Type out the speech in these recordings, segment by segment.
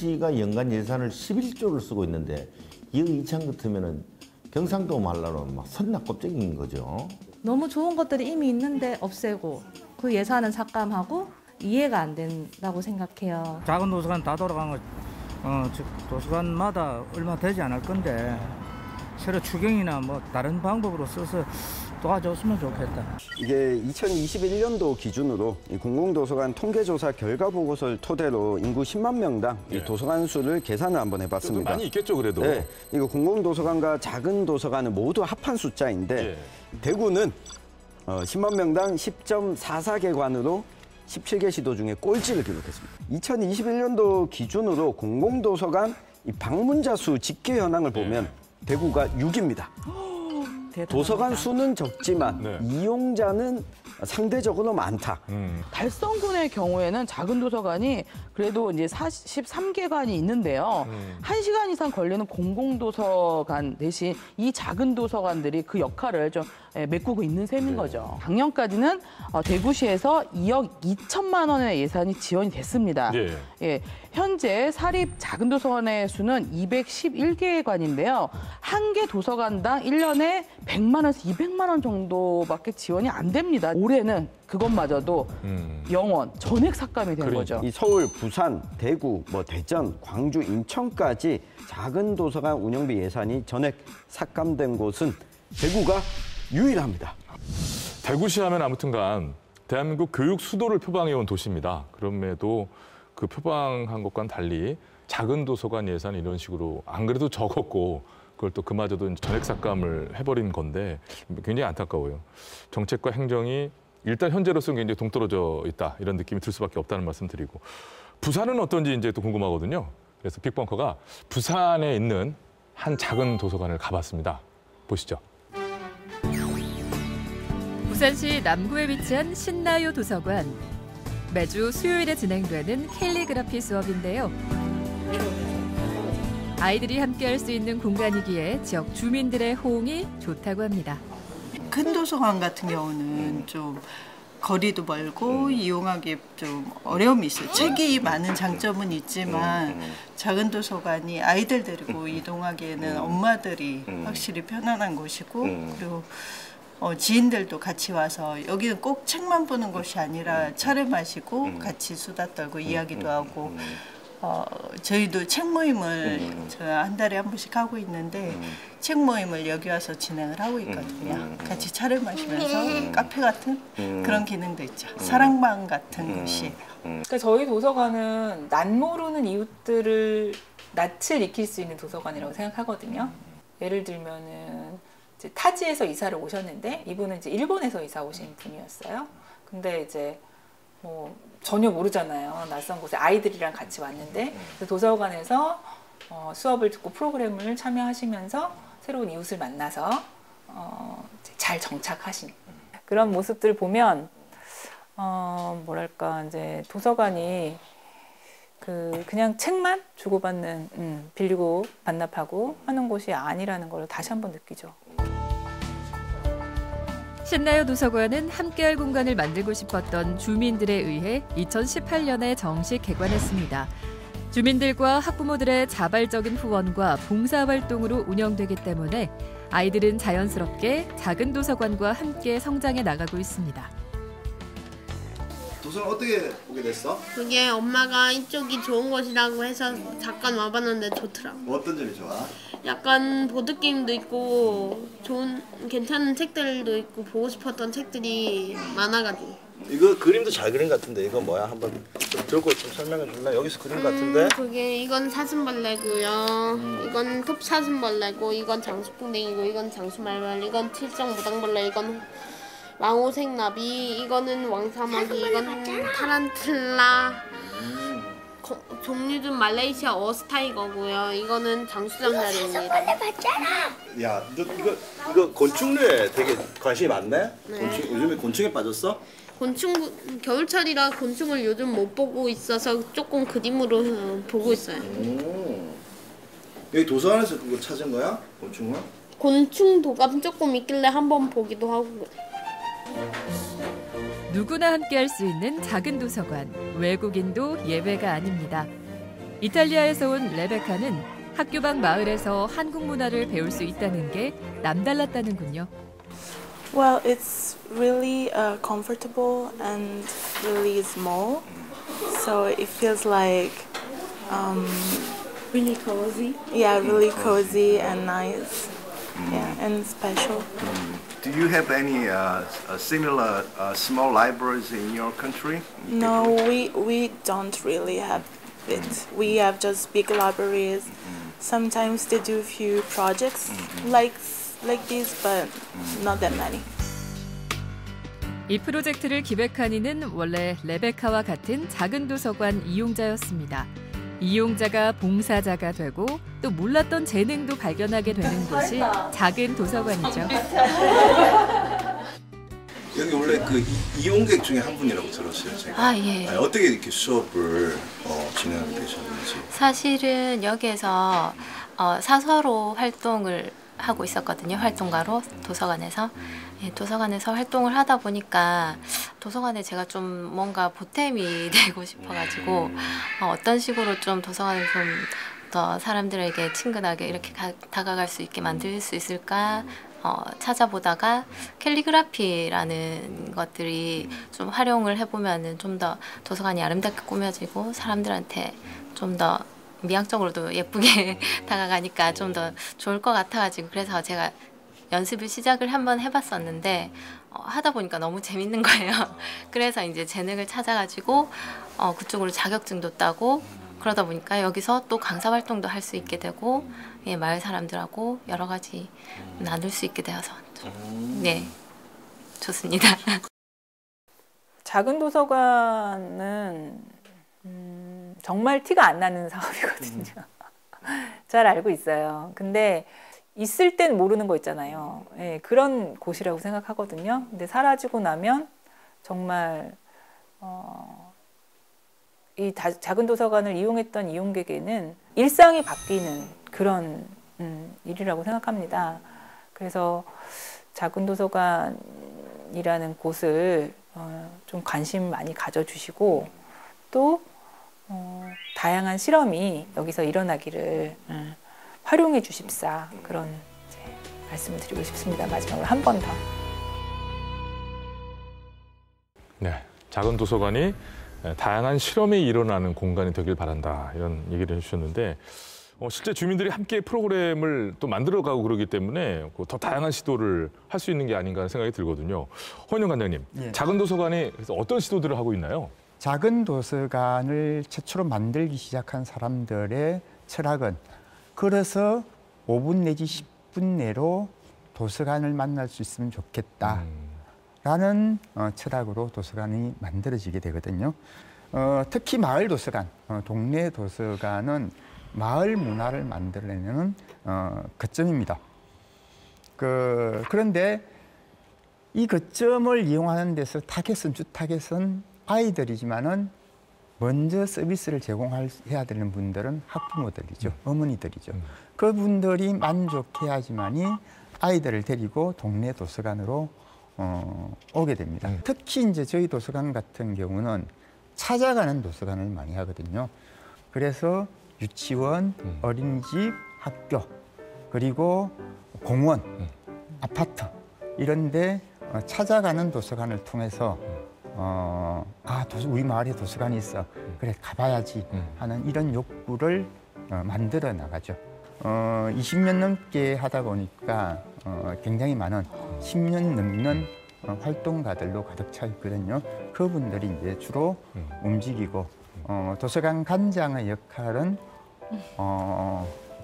대구시가 연간 예산을 11조를 쓰고 있는데 이거 이창 같으면은 경상도 말로는 막 선나 껍데기인 거죠. 너무 좋은 것들이 이미 있는데 없애고 그 예산은 삭감하고 이해가 안 된다고 생각해요. 작은 도서관 다 돌아간 거 도서관마다 얼마 되지 않을 건데 새로 추경이나 뭐 다른 방법으로 써서 도와줬으면 좋겠다. 이게 2021년도 기준으로 이 공공도서관 통계조사 결과 보고서를 토대로 인구 10만 명당 이 도서관 수를 계산을 한번 해봤습니다. 많이 있겠죠, 그래도. 네, 이거 공공도서관과 작은 도서관을 모두 합한 숫자인데 대구는 10만 명당 10.44개관으로 17개 시도 중에 꼴찌를 기록했습니다. 2021년도 기준으로 공공도서관 이 방문자 수 집계 현황을 보면 대구가 6위입니다. 도서관 수는 적지만 이용자는 상대적으로 많다. 달성군의 경우에는 작은 도서관이 그래도 이제 43개관이 있는데요. 1시간 이상 걸리는 공공도서관 대신 이 작은 도서관들이 그 역할을 좀 메꾸고 있는 셈인 거죠. 작년까지는 대구시에서 2억 2천만 원의 예산이 지원이 됐습니다. 현재 사립 작은 도서관의 수는 211개관인데요. 한 개 도서관당 1년에 100만 원에서 200만 원 정도밖에 지원이 안 됩니다. 올해는 그것마저도 영원 전액 삭감이 된 거죠. 이 서울, 부산, 대구, 대전, 광주, 인천까지 작은 도서관 운영비 예산이 전액 삭감된 곳은 대구가 유일합니다. 대구시 하면 아무튼간 대한민국 교육 수도를 표방해온 도시입니다. 그럼에도 그 표방한 것과는 달리 작은 도서관 예산이 이런 식으로 안 그래도 적었고 그걸 또 그마저도 전액 삭감을 해버린 건데 굉장히 안타까워요. 정책과 행정이 일단 현재로서는 굉장히 동떨어져 있다 이런 느낌이 들 수밖에 없다는 말씀 드리고 부산은 어떤지 이제 또 궁금하거든요. 그래서 빅벙커가 부산에 있는 한 작은 도서관을 가봤습니다. 보시죠. 부산시 남구에 위치한 신나요 도서관. 매주 수요일에 진행되는 캘리그라피 수업인데요. 아이들이 함께할 수 있는 공간이기에 지역 주민들의 호응이 좋다고 합니다. 큰 도서관 같은 경우는 좀 거리도 멀고 이용하기 좀 어려움이 있어요. 책이 많은 장점은 있지만 작은 도서관이 아이들 데리고 이동하기에는 엄마들이 확실히 편안한 곳이고 그리고 지인들도 같이 와서 여기는 꼭 책만 보는 곳이 아니라 차를 마시고 같이 수다 떨고 이야기도 하고 저희도 책 모임을 한 달에 한 번씩 하고 있는데 책 모임을 여기 와서 진행을 하고 있거든요. 같이 차를 마시면서 카페 같은 그런 기능도 있죠. 사랑방 같은 곳이에요. 그러니까 저희 도서관은 낯 모르는 이웃들을 낯을 익힐 수 있는 도서관이라고 생각하거든요. 예를 들면은 이제 타지에서 이사를 오셨는데 이분은 이제 일본에서 이사 오신 분이었어요. 근데 이제 뭐 전혀 모르잖아요. 낯선 곳에 아이들이랑 같이 왔는데 도서관에서 수업을 듣고 프로그램을 참여하시면서 새로운 이웃을 만나서 잘 정착하신 그런 모습들 보면 뭐랄까 이제 도서관이 그냥 책만 주고받는 빌리고 반납하고 하는 곳이 아니라는 걸 다시 한번 느끼죠. 신나요 도서관은 함께할 공간을 만들고 싶었던 주민들에 의해 2018년에 정식 개관했습니다. 주민들과 학부모들의 자발적인 후원과 봉사활동으로 운영되기 때문에 아이들은 자연스럽게 작은 도서관과 함께 성장해 나가고 있습니다. 도서관 어떻게 보게 됐어? 그게 엄마가 이쪽이 좋은 곳이라고 해서 잠깐 와봤는데 좋더라고. 어떤 점이 좋아? 약간 보드게임도 있고 괜찮은 책들도 있고 보고 싶었던 책들이 많아가지고. 이거 그림도 잘 그린 것 같은데 이거 뭐야? 한번 좀 들고 좀 설명해 줄래? 여기서 그린 것 같은데? 이건 사슴벌레고요. 이건 톱사슴벌레고 이건 장수풍뎅이고 이건 장수말벌 이건 칠정무당벌레 이건 왕호색나비 이거는 왕사마귀 이건 타란툴라 종류 중 말레이시아 어스타이거고요. 이거는 장수장자리입니다. 야, 너 이거 곤충류에 되게 관심이 많네? 네. 요즘에 곤충에 빠졌어? 겨울철이라 곤충을 요즘 못 보고 있어서 조금 그림으로 보고 있어요. 여기 도서관에서 그거 찾은 거야? 곤충을? 곤충 도감 조금 있길래 한번 보기도 하고. 누구나 함께할 수 있는 작은 도서관, 외국인도 예외가 아닙니다. 이탈리아에서 온 레베카는 학교 밖 마을에서 한국 문화를 배울 수 있다는 게 남달랐다는군요. Well, it's really comfortable and really small, so it feels like really cozy. Yeah, really cozy and nice. Yeah, and special. Do you have any similar small libraries in your country? No, we don't really have it. We have just big libraries. Sometimes they do a few projects like this, but not that many. 이 프로젝트를 기획한 이는 원래 레베카와 같은 작은 도서관 이용자였습니다. 이용자가 봉사자가 되고 또 몰랐던 재능도 발견하게 되는 곳이 작은 도서관이죠. 여기 원래 그 이용객 중에 한 분이라고 들었어요, 제가. 아, 예. 아니, 어떻게 이렇게 수업을 진행하게 되셨는지. 사실은 여기에서 사서로 활동을 하고 있었거든요. 활동가로 도서관에서. 예, 도서관에서 활동을 하다 보니까 도서관에 제가 좀 뭔가 보탬이 되고 싶어가지고 어떤 식으로 좀 도서관을 좀 더 사람들에게 친근하게 이렇게 다가갈 수 있게 만들 수 있을까 찾아보다가 캘리그라피라는 것들이 좀 활용을 해보면은 좀 더 도서관이 아름답게 꾸며지고 사람들한테 좀 더 미학적으로도 예쁘게 다가가니까 좀 더 좋을 것 같아가지고 그래서 제가 연습을 시작을 한번 해봤었는데 하다 보니까 너무 재밌는 거예요. 그래서 이제 재능을 찾아가지고 그쪽으로 자격증도 따고 그러다 보니까 여기서 또 강사 활동도 할 수 있게 되고 예, 마을 사람들하고 여러 가지 나눌 수 있게 되어서 네 좋습니다. 작은 도서관은 정말 티가 안 나는 사업이거든요. 잘 알고 있어요. 근데 있을 땐 모르는 거 있잖아요. 예, 그런 곳이라고 생각하거든요. 근데 사라지고 나면 정말 이 작은 도서관을 이용했던 이용객에게는 일상이 바뀌는 그런 일이라고 생각합니다. 그래서 작은 도서관이라는 곳을 좀 관심 많이 가져주시고 또 다양한 실험이 여기서 일어나기를 활용해 주십사 그런 말씀을 드리고 싶습니다. 마지막으로 한 번 더. 네, 작은 도서관이 다양한 실험이 일어나는 공간이 되길 바란다 이런 얘기를 해주셨는데 실제 주민들이 함께 프로그램을 또 만들어가고 그러기 때문에 더 다양한 시도를 할 수 있는 게 아닌가 하는 생각이 들거든요. 허인영 관장님, 예. 작은 도서관이 그래서 어떤 시도들을 하고 있나요? 작은 도서관을 최초로 만들기 시작한 사람들의 철학은 걸어서 5분 내지 10분 내로 도서관을 만날 수 있으면 좋겠다. 라는 철학으로 도서관이 만들어지게 되거든요. 특히 마을 도서관, 동네 도서관은 마을 문화를 만들어내는 거점입니다. 그런데 이 거점을 이용하는 데서 주 타겟은 아이들이지만은 먼저 서비스를 제공해야 되는 분들은 학부모들이죠. 어머니들이죠. 그분들이 만족해야지만이 아이들을 데리고 동네 도서관으로 오게 됩니다. 특히 이제 저희 도서관 같은 경우는 찾아가는 도서관을 많이 하거든요. 그래서 유치원, 어린이집, 학교, 그리고 공원, 아파트 이런데 찾아가는 도서관을 통해서 우리 마을에 도서관이 있어. 그래 가봐야지 하는 이런 욕구를 만들어 나가죠. 20년 넘게 하다 보니까 굉장히 많은 10년 넘는 활동가들로 가득 차 있거든요. 그분들이 이제 주로 움직이고 도서관 관장의 역할은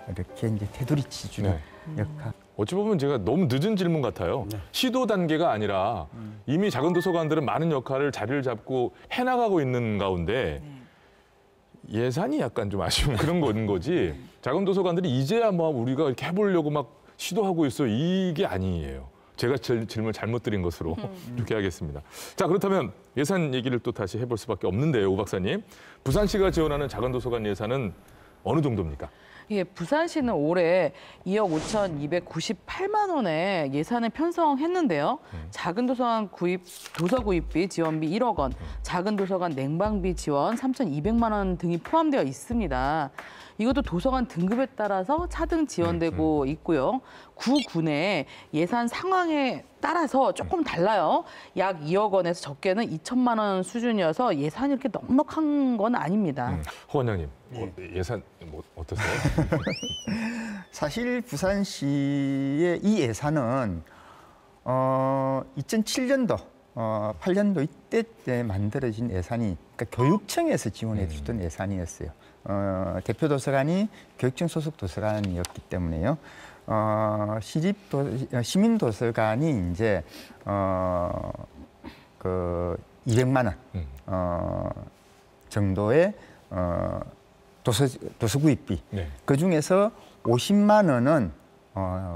이렇게 이제 테두리 치주는 역할. 어찌 보면 제가 너무 늦은 질문 같아요. 시도 단계가 아니라 이미 작은 도서관들은 많은 역할을 자리를 잡고 해나가고 있는 가운데 예산이 약간 좀 아쉬운 그런 건 거지. 작은 도서관들이 이제야 뭐 우리가 이렇게 해보려고 막 시도하고 있어 이게 아니에요. 제가 질문을 잘못 드린 것으로 이렇게 하겠습니다. 자, 그렇다면 예산 얘기를 또 다시 해볼 수밖에 없는데요, 오 박사님. 부산시가 지원하는 작은 도서관 예산은 어느 정도입니까? 예, 부산시는 올해 2억 5,298만 원의 예산을 편성했는데요. 작은 도서관 구입, 도서 구입비 지원비 1억 원, 작은 도서관 냉방비 지원 3,200만 원 등이 포함되어 있습니다. 이것도 도서관 등급에 따라서 차등 지원되고 있고요. 구군의 예산 상황에 따라서 조금 달라요. 약 2억 원에서 적게는 2천만 원 수준이어서 예산이 이렇게 넉넉한 건 아닙니다. 허 원장님, 예산 어떠세요? 사실 부산시의 이 예산은 2007년도, 8년도 이때 때 만들어진 예산이 그러니까 교육청에서 지원해 주던 예산이었어요. 대표 도서관이 교육청 소속 도서관이었기 때문에요. 시민 도서관이 이제 그 200만 원 정도의 도서 구입비. 그 중에서 50만 원은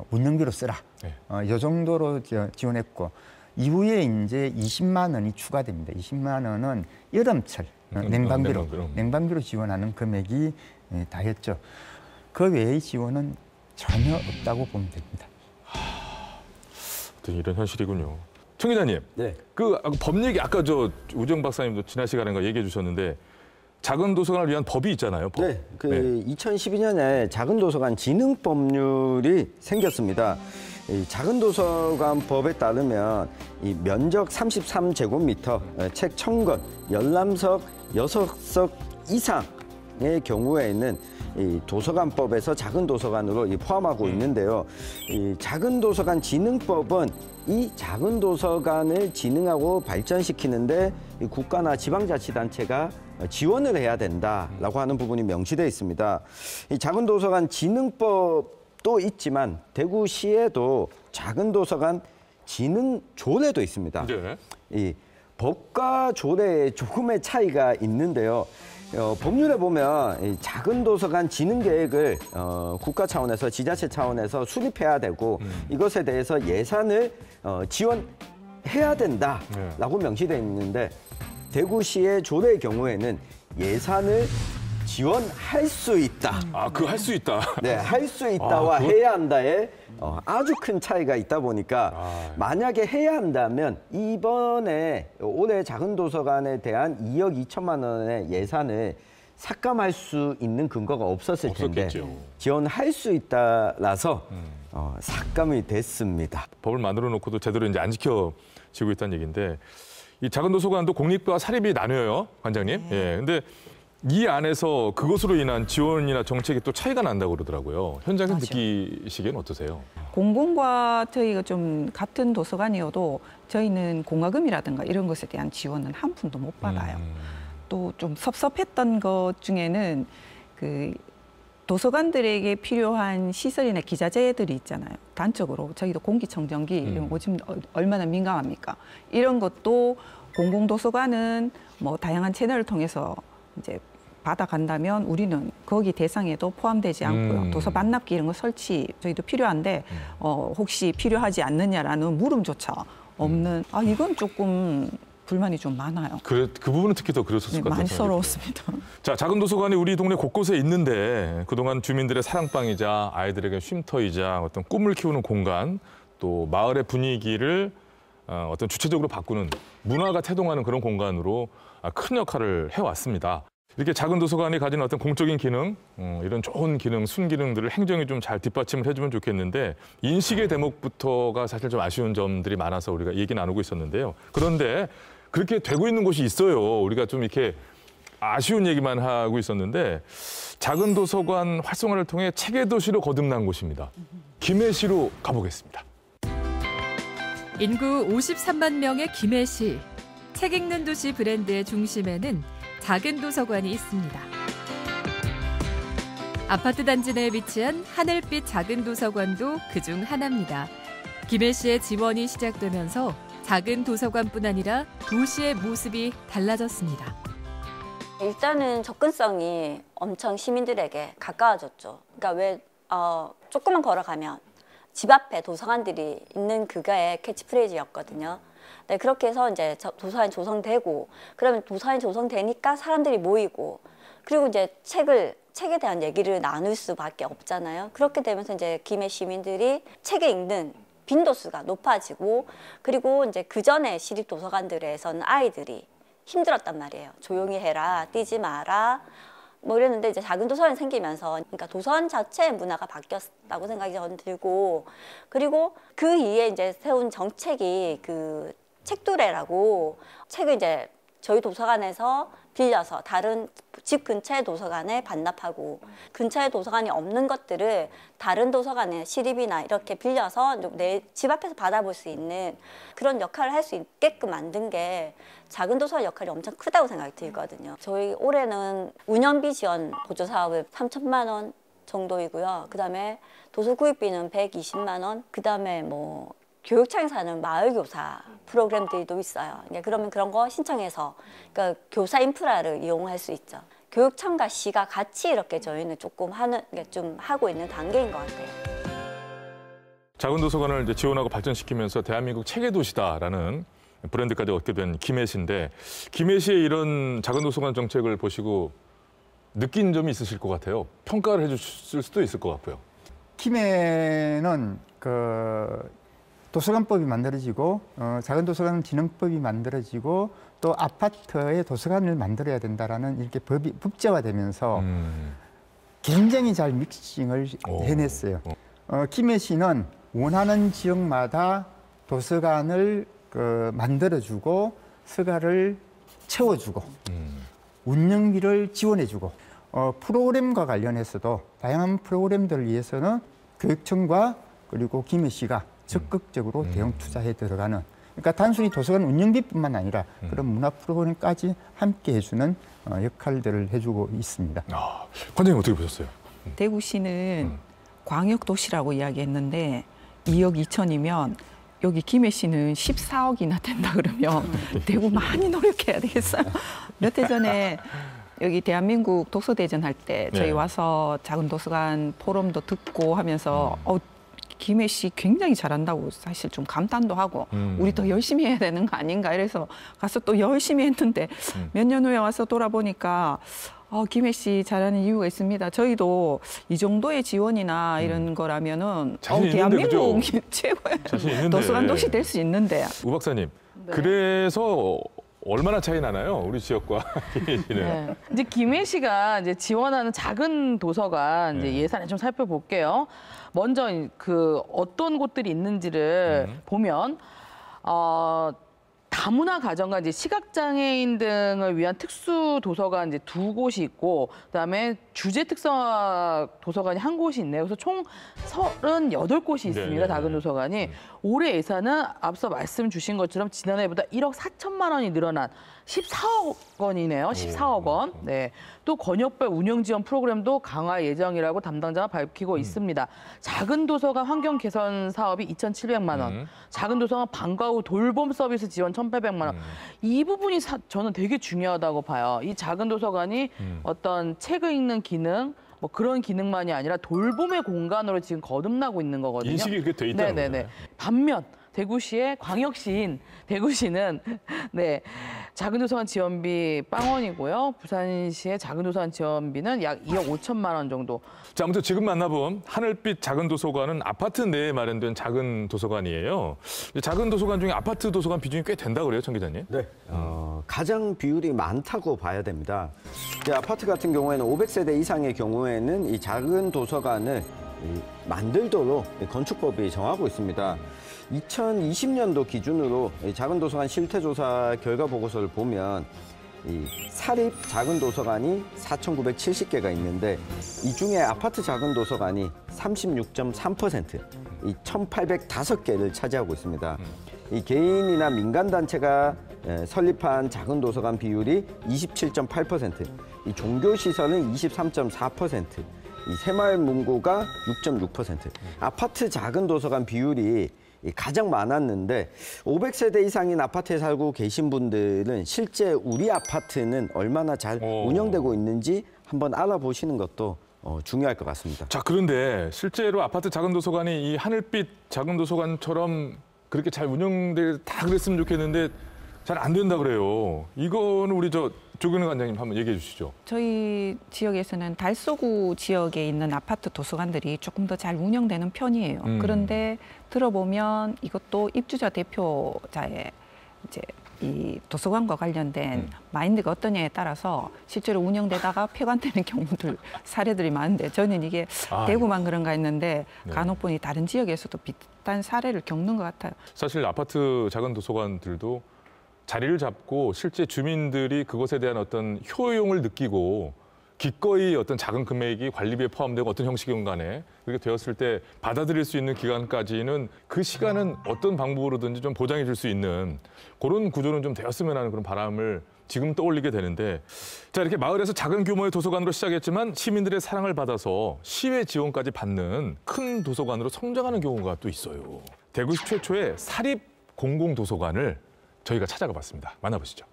운영비로 쓰라. 이 정도로 지원했고 이후에 이제 20만 원이 추가됩니다. 20만 원은 여름철 냉방비로 지원하는 금액이 다였죠. 그 외의 지원은 전혀 없다고 보면 됩니다. 이런 현실이군요. 청 기자님, 네. 그 법 얘기 아까 저 우정 박사님도 지난 시간에 얘기해 주셨는데 작은 도서관을 위한 법이 있잖아요. 법. 네, 2012년에 작은 도서관 진흥법률이 생겼습니다. 이 작은 도서관 법에 따르면 이 면적 33제곱미터, 책 1000권, 열람석 6석 이상의 경우에는 이 도서관법에서 작은 도서관으로 포함하고 있는데요. 이 작은 도서관 진흥법은 이 작은 도서관을 진흥하고 발전시키는데 이 국가나 지방자치단체가 지원을 해야 된다라고 하는 부분이 명시되어 있습니다. 이 작은 도서관 진흥법도 있지만 대구시에도 작은 도서관 진흥 조례도 있습니다. 네. 이 법과 조례에 조금의 차이가 있는데요. 법률에 보면 이 작은 도서관 진흥 계획을 국가 차원에서 지자체 차원에서 수립해야 되고 이것에 대해서 예산을 지원해야 된다라고 명시되어 있는데 대구시의 조례의 경우에는 예산을 지원할 수 있다. 그 할 수 있다. 네, 할 수 있다와 해야 한다에 아주 큰 차이가 있다 보니까 만약에 해야 한다면 이번에 올해 작은 도서관에 대한 2억 2천만 원의 예산을 삭감할 수 있는 근거가 없었을 텐데 지원할 수 있다라서 삭감이 됐습니다. 법을 만들어 놓고도 제대로 이제 안 지켜지고 있다는 얘기인데 이 작은 도서관도 공립과 사립이 나뉘어요, 관장님. 예, 근데 이 안에서 그것으로 인한 지원이나 정책이 또 차이가 난다고 그러더라고요. 현장에서 느끼시기엔 어떠세요? 공공과 저희가 좀 같은 도서관이어도 저희는 공과금이라든가 이런 것에 대한 지원은 한 푼도 못 받아요. 또 좀 섭섭했던 것 중에는 그 도서관들에게 필요한 시설이나 기자재들이 있잖아요. 단적으로 저희도 공기청정기 이런 거 요즘 얼마나 민감합니까? 이런 것도 공공도서관은 뭐 다양한 채널을 통해서 이제 받아간다면 우리는 거기 대상에도 포함되지 않고요. 도서 반납기 이런 거 설치 저희도 필요한데 혹시 필요하지 않느냐라는 물음조차 없는 이건 조금 불만이 좀 많아요. 그 부분은 특히 더 그랬었을 것 같아요. 많이 서러웠습니다. 자, 작은 도서관이 우리 동네 곳곳에 있는데 그동안 주민들의 사랑방이자 아이들에게 쉼터이자 어떤 꿈을 키우는 공간 또 마을의 분위기를 어떤 주체적으로 바꾸는 문화가 태동하는 그런 공간으로 큰 역할을 해왔습니다. 이렇게 작은 도서관이 가진 어떤 공적인 기능, 이런 좋은 기능, 순기능들을 행정이 좀 잘 뒷받침을 해주면 좋겠는데 인식의 대목부터가 사실 좀 아쉬운 점들이 많아서 우리가 얘기 나누고 있었는데요. 그런데 그렇게 되고 있는 곳이 있어요. 우리가 좀 이렇게 아쉬운 얘기만 하고 있었는데 작은 도서관 활성화를 통해 책의 도시로 거듭난 곳입니다. 김해시로 가보겠습니다. 인구 53만 명의 김해시. 책 읽는 도시 브랜드의 중심에는 작은 도서관이 있습니다. 아파트 단지 내에 위치한 하늘빛 작은 도서관도 그중 하나입니다. 김해시의 지원이 시작되면서 작은 도서관뿐 아니라 도시의 모습이 달라졌습니다. 일단은 접근성이 엄청 시민들에게 가까워졌죠. 그러니까 왜 조금만 걸어가면 집 앞에 도서관들이 있는 그게 캐치프레이즈였거든요. 네, 그렇게 해서 이제 도서관이 조성되고 그러면 도서관이 조성되니까 사람들이 모이고 그리고 이제 책에 대한 얘기를 나눌 수밖에 없잖아요. 그렇게 되면서 이제 김해 시민들이 책을 읽는 빈도수가 높아지고, 그리고 이제 그 전에 시립 도서관들에서는 아이들이 힘들었단 말이에요. 조용히 해라, 뛰지 마라, 뭐 이랬는데 이제 작은 도서관이 생기면서, 그러니까 도서관 자체의 문화가 바뀌었다고 생각이 저는 들고, 그리고 그 이후에 이제 세운 정책이 그 책도래라고, 책을 이제 저희 도서관에서 빌려서 다른 집 근처의 도서관에 반납하고, 근처에 도서관이 없는 것들을 다른 도서관에 시립이나 이렇게 빌려서 내 집 앞에서 받아볼 수 있는 그런 역할을 할 수 있게끔 만든 게 작은 도서관 역할이 엄청 크다고 생각이 들거든요. 저희 올해는 운영비 지원 보조 사업을 3천만 원 정도이고요. 그다음에 도서 구입비는 120만 원, 그다음에 뭐 교육청에서 하는 마을교사 프로그램들도 있어요. 그러면 그런 거 신청해서, 그러니까 교사 인프라를 이용할 수 있죠. 교육청과 시가 같이 이렇게 저희는 조금 좀 하고 있는 단계인 것 같아요. 작은 도서관을 이제 지원하고 발전시키면서 대한민국 책의 도시다라는 브랜드까지 얻게 된 김해시인데, 김해시의 이런 작은 도서관 정책을 보시고 느낀 점이 있으실 것 같아요. 평가를 해주실 수도 있을 것 같고요. 김해는 도서관법이 만들어지고, 작은 도서관 진흥법이 만들어지고, 또 아파트에 도서관을 만들어야 된다라는 이렇게 법이 법제화되면서 굉장히 잘 믹싱을 해냈어요. 김해시는 원하는 지역마다 도서관을 만들어주고, 서가를 채워주고, 운영비를 지원해주고, 프로그램과 관련해서도 다양한 프로그램들을 위해서는 교육청과 그리고 김해시가 적극적으로 대응 투자해 들어가는, 그러니까 단순히 도서관 운영비뿐만 아니라 그런 문화 프로그램까지 함께 해주는 역할들을 해주고 있습니다. 관장님 어떻게 보셨어요? 대구시는 광역도시라고 이야기했는데 2억 2천이면 여기 김해시는 14억이나 된다 그러면 대구 많이 노력해야 되겠어요. 몇 해 전에 여기 대한민국 독서대전 할 때 저희 와서 작은 도서관 포럼도 듣고 하면서 김해시 굉장히 잘한다고 사실 좀 감탄도 하고 우리 더 열심히 해야 되는 거 아닌가 이래서 가서 또 열심히 했는데 몇 년 후에 와서 돌아보니까 김해시 잘하는 이유가 있습니다. 저희도 이 정도의 지원이나 이런 거라면은 대한민국 최고의 도서관 도시 될 수 있는데. 우 박사님, 그래서 얼마나 차이 나나요? 우리 지역과 김해시는. 네. 이제 김해시가 이제 지원하는 작은 도서관 이제 예산을 좀 살펴볼게요. 먼저 어떤 곳들이 있는지를 보면 다문화 가정과 이제 시각장애인 등을 위한 특수 도서관 이제 2곳이 있고, 그다음에 주제 특성 도서관이 1곳이 있네요. 그래서 총 38곳이 있습니다. 작은 도서관이. 올해 예산은 앞서 말씀 주신 것처럼 지난해보다 1억 4천만 원이 늘어난 14억 원이네요. 14억 원. 네. 또 권역별 운영 지원 프로그램도 강화 예정이라고 담당자가 밝히고 있습니다. 작은 도서관 환경 개선 사업이 2,700만 원, 작은 도서관 방과 후 돌봄 서비스 지원 1,800만 원. 이 부분이 저는 되게 중요하다고 봐요. 이 작은 도서관이 어떤 책을 읽는 기능, 뭐 그런 기능만이 아니라 돌봄의 공간으로 지금 거듭나고 있는 거거든요. 인식이 그렇게 돼 있다는 거예요. 반면 대구시의 광역시인 대구시는 작은 도서관 지원비 0원이고요. 부산시의 작은 도서관 지원비는 약 2억 5천만 원 정도. 자, 아무튼 지금 만나본 하늘빛 작은 도서관은 아파트 내에 마련된 작은 도서관이에요. 작은 도서관 중에 아파트 도서관 비중이 꽤 된다 그래요, 청 기자님? 네, 가장 비율이 많다고 봐야 됩니다. 아파트 같은 경우에는 500세대 이상의 경우에는 이 작은 도서관을 만들도록 건축법이 정하고 있습니다. 2020년도 기준으로 작은 도서관 실태조사 결과 보고서를 보면 이 사립 작은 도서관이 4,970개가 있는데 이 중에 아파트 작은 도서관이 36.3%, 이 1,805개를 차지하고 있습니다. 이 개인이나 민간단체가 설립한 작은 도서관 비율이 27.8%, 이 종교시설은 23.4%, 이 새마을 문구가 6.6%, 아파트 작은 도서관 비율이 가장 많았는데 500세대 이상인 아파트에 살고 계신 분들은 실제 우리 아파트는 얼마나 잘 운영되고 있는지 한번 알아보시는 것도 중요할 것 같습니다. 자, 그런데 실제로 아파트 작은 도서관이 이 하늘빛 작은 도서관처럼 그렇게 잘 운영돼 다 그랬으면 좋겠는데 잘 안 된다 그래요. 이거는 우리 조근우 관장님 한번 얘기해 주시죠. 저희 지역에서는 달서구 지역에 있는 아파트 도서관들이 조금 더 잘 운영되는 편이에요. 그런데 들어보면 이것도 입주자 대표자의 이제 이 도서관과 관련된 마인드가 어떠냐에 따라서 실제로 운영되다가 폐관되는 경우들 사례들이 많은데 저는 이게 대구만 그런가 했는데 간혹 보니 다른 지역에서도 비슷한 사례를 겪는 것 같아요. 사실 아파트 작은 도서관들도 자리를 잡고 실제 주민들이 그것에 대한 어떤 효용을 느끼고 기꺼이 어떤 작은 금액이 관리비에 포함되고 어떤 형식이건 간에 그렇게 되었을 때 받아들일 수 있는 기간까지는 그 시간은 어떤 방법으로든지 좀 보장해 줄 수 있는 그런 구조는 좀 되었으면 하는 그런 바람을 지금 떠올리게 되는데 자 이렇게 마을에서 작은 규모의 도서관으로 시작했지만 시민들의 사랑을 받아서 시외 지원까지 받는 큰 도서관으로 성장하는 경우가 또 있어요. 대구시 최초의 사립 공공도서관을 저희가 찾아가 봤습니다. 만나보시죠.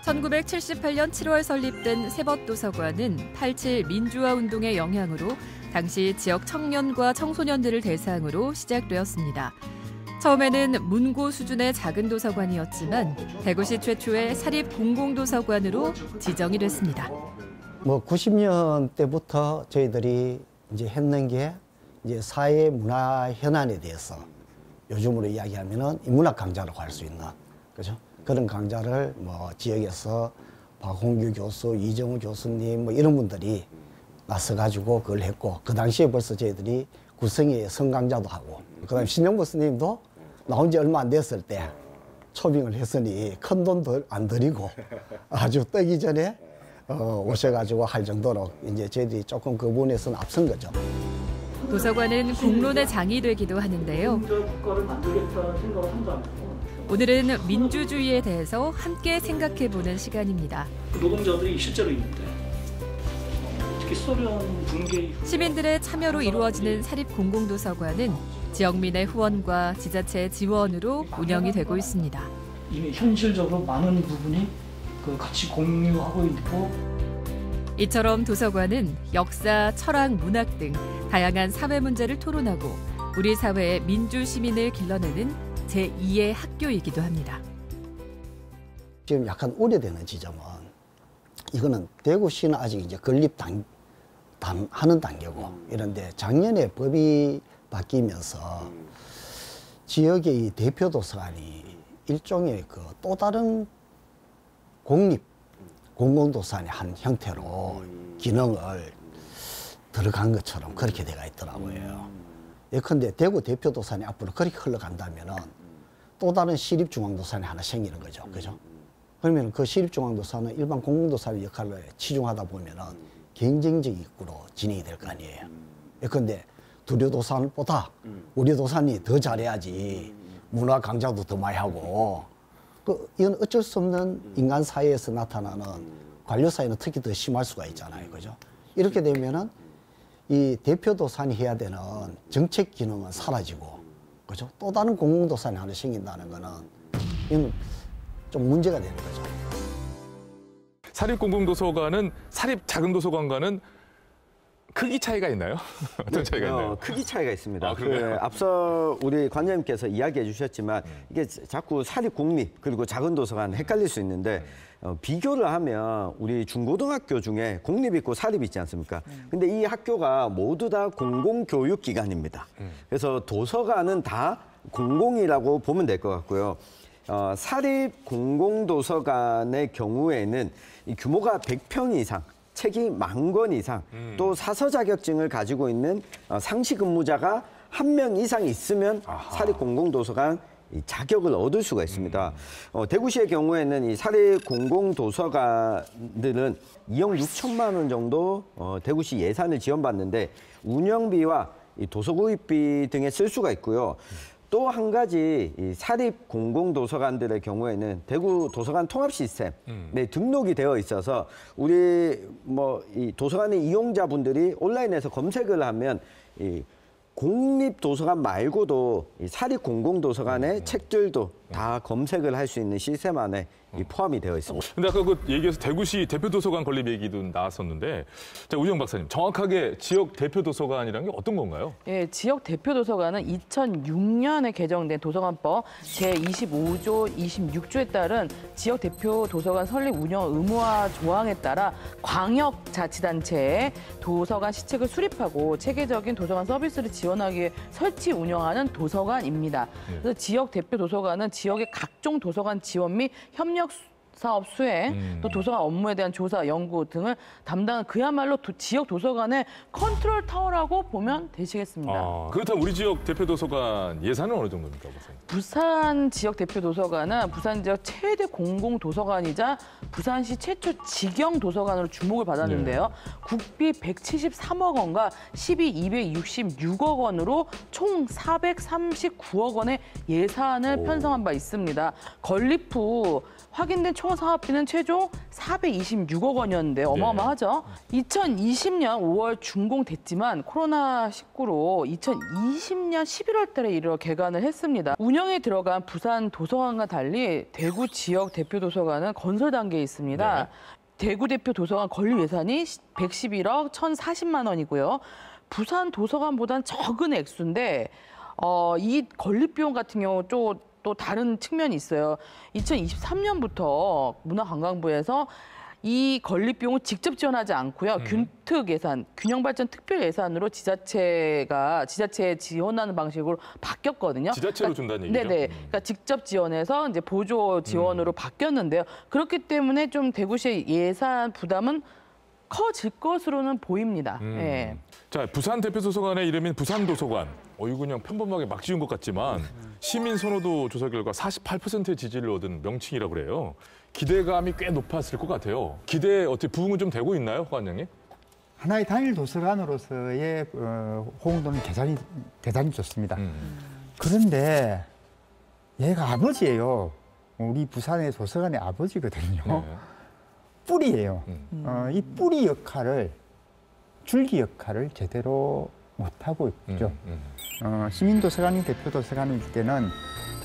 1978년 7월 설립된 세벗도서관은 87 민주화 운동의 영향으로 당시 지역 청년과 청소년들을 대상으로 시작되었습니다. 처음에는 문고 수준의 작은 도서관이었지만 대구시 최초의 사립 공공도서관으로 지정이 됐습니다. 90년대부터 저희들이 이제 했는 게 이제 사회 문화 현안에 대해서 요즘으로 이야기하면은 인문학 강좌라고 할 수 있는 그죠? 그런 강좌를 지역에서 박홍규 교수, 이정우 교수님 이런 분들이 나서가지고 그걸 했고 그 당시에 벌써 저희들이 구성의 성강좌도 하고 그다음에 신영보 스님도 나온 지 얼마 안 됐을 때 초빙을 했으니 큰 돈 안 들이고 아주 뜨기 전에 오셔가지고 할 정도로 이제 저희들이 조금 그 부분에서는 앞선 거죠. 도서관은 공론의 장이 되기도 하는데요. 국가를 만들겠다는 생각을 한도 안 하고 오늘은 민주주의에 대해서 함께 생각해보는 시간입니다. 노동자들이 실제로 있는데 특히 소련 붕괴 이후 시민들의 참여로 이루어지는 사립공공도서관은 지역민의 후원과 지자체의 지원으로 운영이 되고 있습니다. 이미 현실적으로 많은 부분이 같이 공유하고 있고 이처럼 도서관은 역사, 철학, 문학 등 다양한 사회 문제를 토론하고 우리 사회의 민주시민을 길러내는 제2의 학교이기도 합니다. 지금 약간 우려되는 지점은 이거는 대구시는 아직 이제 건립하는 단계고 이런데 작년에 법이 바뀌면서 지역의 이 대표 도서관이 일종의 또 다른 공공도서관의 한 형태로 기능을 들어간 것처럼 그렇게 돼가 있더라고요. 예컨대 대구 대표 도서관이 앞으로 그렇게 흘러간다면은 또 다른 시립중앙도서관이 하나 생기는 거죠. 그죠? 그러면 그 시립중앙도서관은 일반 공공도서관의 역할을 치중하다 보면은 경쟁적인 입구로 진행이 될 거 아니에요. 예컨대 두려 도서관보다 우리 도서관이 더 잘해야지 문화 강좌도 더 많이 하고 이건 어쩔 수 없는 인간 사회에서 나타나는 관료 사회는 특히 더 심할 수가 있잖아요. 그죠? 이렇게 되면은 이 대표 도서관이 해야 되는 정책 기능은 사라지고, 그죠? 또 다른 공공도서관이 하나 생긴다는 거는 이건 좀 문제가 되는 거죠. 사립공공도서관은 사립 작은 도서관과는 크기 차이가 있나요? 어떤 차이가 있나요? 크기 차이가 있습니다. 그런가요? 앞서 우리 관장님께서 이야기해 주셨지만 이게 자꾸 사립 공립 그리고 작은 도서관 헷갈릴 수 있는데 비교를 하면 우리 중고등학교 중에 공립 있고 사립 있지 않습니까? 근데 이 학교가 모두 다 공공교육기관입니다. 그래서 도서관은 다 공공이라고 보면 될 것 같고요. 사립 공공도서관의 경우에는 이 규모가 100평 이상, 책이 10,000권 이상, 또 사서 자격증을 가지고 있는 상시 근무자가 1명 이상 있으면 사립 공공도서관 자격을 얻을 수가 있습니다. 대구시의 경우에는 이 사립 공공도서관들은 2억 6천만 원 정도 대구시 예산을 지원받는데 운영비와 이 도서구입비 등에 쓸 수가 있고요. 또 한 가지 이 사립 공공도서관들의 경우에는 대구 도서관 통합 시스템에 등록이 되어 있어서 우리 이 도서관의 이용자분들이 온라인에서 검색을 하면 이 공립 도서관 말고도 이 사립 공공도서관의 책들도 다 검색을 할 수 있는 시스템 안에 포함이 되어 있습니다. 근데 아까 그 얘기에서 대구시 대표 도서관 건립 얘기도 나왔었는데, 자, 우정 박사님, 정확하게 지역 대표 도서관이라는 게 어떤 건가요? 예, 지역 대표 도서관은 2006년에 개정된 도서관법 제25조 26조에 따른 지역 대표 도서관 설립 운영 의무화 조항에 따라 광역자치단체에 도서관 시책을 수립하고 체계적인 도서관 서비스를 지원하기 위해 설치 운영하는 도서관입니다. 그래서 지역 대표 도서관은 지역의 각종 도서관 지원 및 협력 사업 수행, 또 도서관 업무에 대한 조사, 연구 등을 담당한 그야말로 지역 도서관의 컨트롤 타워라고 보면 되시겠습니다. 그렇다면 우리 지역 대표 도서관 예산은 어느 정도입니까, 박사님? 부산 지역 대표 도서관은 부산 지역 최대 공공 도서관이자 부산시 최초 직영 도서관으로 주목을 받았는데요. 국비 173억 원과 시비 266억 원으로 총 439억 원의 예산을 편성한 바 있습니다. 건립 후 확인된 총 사업비는 최종 426억 원이었는데 어마어마하죠. 2020년 5월 준공됐지만 코로나19로 2020년 11월 달에 이르러 개관을 했습니다. 운영에 들어간 부산 도서관과 달리 대구 지역 대표 도서관은 건설 단계에 있습니다. 대구 대표 도서관 건립 예산이 111억 1,040만 원이고요. 부산 도서관보다는 적은 액수인데 이 건립 비용 같은 경우 또 다른 측면이 있어요. 2023년부터 문화관광부에서 이 건립 비용을 직접 지원하지 않고요. 균특 예산, 균형발전 특별 예산으로 지자체에 지원하는 방식으로 바뀌었거든요. 지자체로 준다는 얘기죠? 네네. 그러니까 직접 지원해서 이제 보조 지원으로 바뀌었는데요. 그렇기 때문에 좀 대구시의 예산 부담은 커질 것으로는 보입니다. 예. 자, 부산 대표 도서관의 이름인 부산도서관. 이거 그냥 평범하게 막 지은 것 같지만 시민 선호도 조사 결과 48%의 지지를 얻은 명칭이라고 그래요. 기대감이 꽤 높았을 것 같아요. 기대에 어떻게 부응은 좀 되고 있나요, 허 관장님? 하나의 단일 도서관으로서의 호응도는 대단히 좋습니다. 그런데 얘가 아버지예요. 우리 부산의 도서관의 아버지거든요. 뿌리예요. 이 뿌리 역할을, 줄기 역할을 제대로 못하고 있죠. 시민도서관이 대표도서관일 때는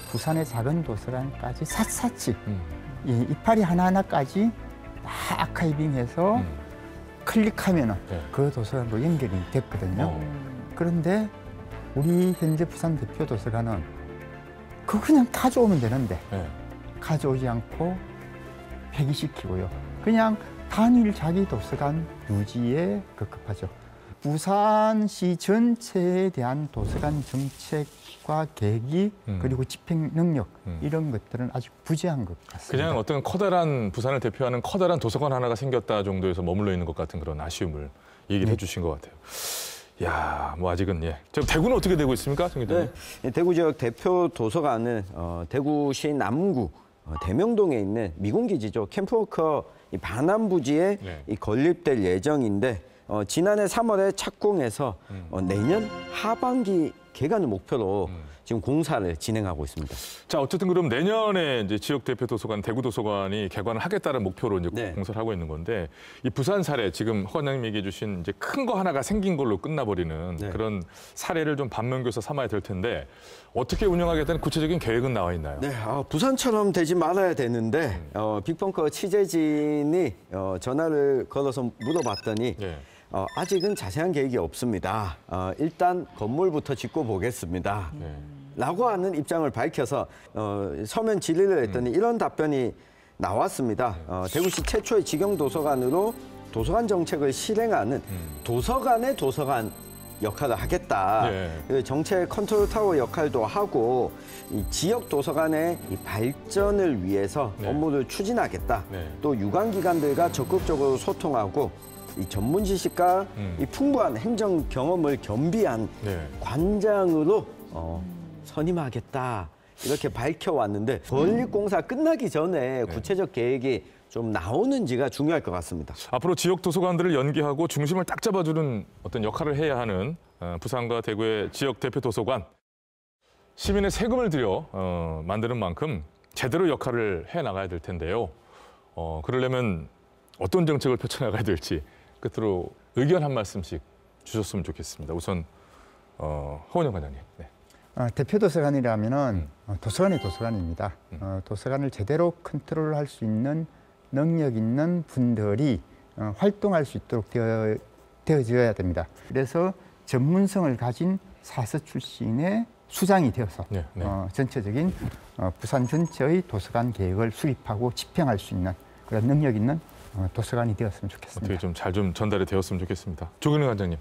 부산의 작은 도서관까지 샅샅이 이 이파리 하나하나까지 다 아카이빙해서 클릭하면 그 도서관으로 연결이 됐거든요. 그런데 우리 현재 부산 대표도서관은 그거 그냥 가져오면 되는데 가져오지 않고 폐기시키고요. 그냥 단일 자기 도서관 유지에 급급하죠. 부산시 전체에 대한 도서관 정책과 계획이 그리고 집행 능력 이런 것들은 아주 부재한 것 같습니다. 그냥 어떤 커다란 부산을 대표하는 커다란 도서관 하나가 생겼다 정도에서 머물러 있는 것 같은 그런 아쉬움을 얘기를 해주신 것 같아요. 야, 뭐 아직은 지금 대구는 어떻게 되고 있습니까, 정 기자님? 네, 대구 지역 대표 도서관은 대구시 남구 대명동에 있는 미군기지죠. 캠프워커 반환부지에 건립될 예정인데 지난해 3월에 착공해서 내년 하반기 개관을 목표로 지금 공사를 진행하고 있습니다. 자, 어쨌든 그럼 내년에 이제 지역 대표 도서관, 대구 도서관이 개관을 하겠다는 목표로 이제 공사를 하고 있는 건데, 이 부산 사례 지금 허 관장님 얘기해 주신 이제 큰 거 하나가 생긴 걸로 끝나버리는 그런 사례를 좀 반면교사 삼아야 될 텐데 어떻게 운영하겠다는 구체적인 계획은 나와 있나요? 네, 부산처럼 되지 말아야 되는데 빅벙커 취재진이 전화를 걸어서 물어봤더니 아직은 자세한 계획이 없습니다. 일단 건물부터 짓고 보겠습니다. 라고 하는 입장을 밝혀서 서면 질의를 했더니 이런 답변이 나왔습니다. 대구시 최초의 직영 도서관으로 도서관 정책을 실행하는 도서관의 도서관 역할을 하겠다. 정책 컨트롤 타워 역할도 하고 이 지역 도서관의 이 발전을 위해서 업무를 추진하겠다. 또 유관기관들과 적극적으로 소통하고 이 전문 지식과 이 풍부한 행정 경험을 겸비한 관장으로 선임하겠다. 이렇게 밝혀왔는데 건립공사 끝나기 전에 구체적 계획이 좀 나오는지가 중요할 것 같습니다. 앞으로 지역 도서관들을 연계하고 중심을 딱 잡아주는 어떤 역할을 해야 하는 부산과 대구의 지역 대표 도서관. 시민의 세금을 들여 만드는 만큼 제대로 역할을 해나가야 될 텐데요. 그러려면 어떤 정책을 펼쳐나가야 될지 끝으로 의견 한 말씀씩 주셨으면 좋겠습니다. 우선 허은영 관장님. 대표 도서관이라면은 도서관의 도서관입니다. 도서관을 제대로 컨트롤할 수 있는 능력 있는 분들이 활동할 수 있도록 되어져야 됩니다. 그래서 전문성을 가진 사서 출신의 수장이 되어서 전체적인 부산 전체의 도서관 계획을 수립하고 집행할 수 있는 그런 능력 있는 도서관이 되었으면 좋겠습니다. 어떻게 좀 잘 좀 전달이 되었으면 좋겠습니다. 조근희 관장님.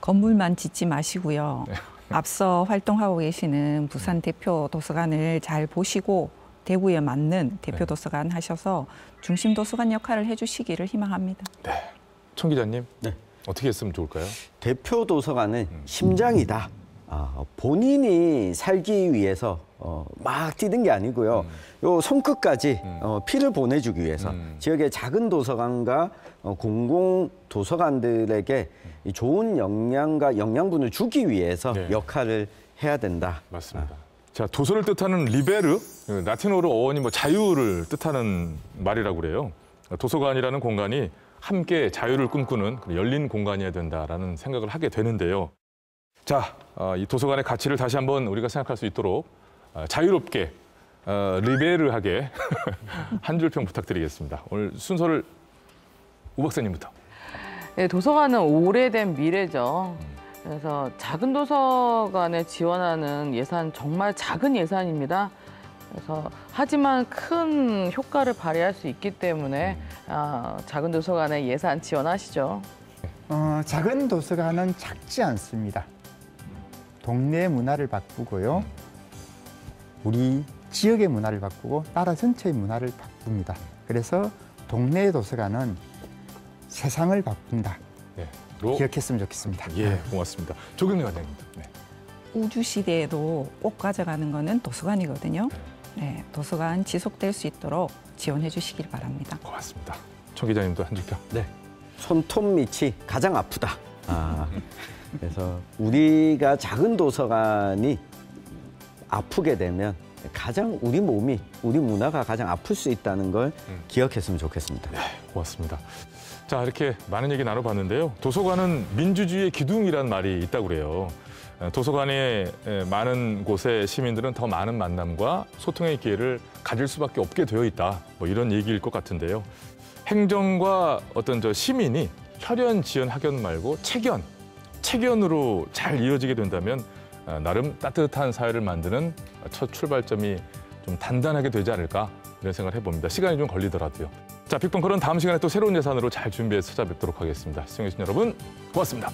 건물만 짓지 마시고요. 앞서 활동하고 계시는 부산 대표 도서관을 잘 보시고 대구에 맞는 대표 도서관 하셔서 중심 도서관 역할을 해주시기를 희망합니다. 네. 총 기자님. 네. 어떻게 했으면 좋을까요? 대표 도서관은 심장이다. 본인이 살기 위해서 막 뛰는 게 아니고요. 요 손끝까지 피를 보내주기 위해서 지역의 작은 도서관과 공공 도서관들에게 좋은 영양과 영양분을 주기 위해서 역할을 해야 된다. 맞습니다. 자, 도서를 뜻하는 리베르, 라틴어로 어원이 뭐 자유를 뜻하는 말이라고 그래요. 도서관이라는 공간이 함께 자유를 꿈꾸는 열린 공간이어야 된다라는 생각을 하게 되는데요. 자, 이 도서관의 가치를 다시 한번 우리가 생각할 수 있도록 자유롭게, 리베르하게 한 줄 평 부탁드리겠습니다. 오늘 순서를 우 박사님부터. 네, 도서관은 오래된 미래죠. 그래서 작은 도서관에 지원하는 예산 정말 작은 예산입니다. 그래서 하지만 큰 효과를 발휘할 수 있기 때문에 작은 도서관에 예산 지원하시죠. 작은 도서관은 작지 않습니다. 동네 문화를 바꾸고요. 우리 지역의 문화를 바꾸고 나라 전체의 문화를 바꿉니다. 그래서 동네 도서관은 세상을 바꾼다. 기억했으면 좋겠습니다. 예, 고맙습니다. 조경래 관장님. 네. 우주 시대에도 꼭 가져가는 거는 도서관이거든요. 네, 도서관 지속될 수 있도록 지원해 주시길 바랍니다. 고맙습니다. 총 기자님도 한 줄 평. 네. 손톱 밑이 가장 아프다. 그래서 우리가 작은 도서관이 아프게 되면 가장 우리 몸이, 우리 문화가 가장 아플 수 있다는 걸 기억했으면 좋겠습니다. 네, 고맙습니다. 자, 이렇게 많은 얘기 나눠봤는데요. 도서관은 민주주의의 기둥이란 말이 있다고 그래요. 도서관에 많은 곳의 시민들은 더 많은 만남과 소통의 기회를 가질 수밖에 없게 되어 있다. 뭐 이런 얘기일 것 같은데요. 행정과 어떤 시민이 혈연, 지연, 학연 말고 체견으로 잘 이어지게 된다면 나름 따뜻한 사회를 만드는 첫 출발점이 좀 단단하게 되지 않을까 이런 생각을 해봅니다. 시간이 좀 걸리더라도요. 자, 빅벙커는 다음 시간에 또 새로운 예산으로 잘 준비해서 찾아뵙도록 하겠습니다. 시청해주신 여러분 고맙습니다.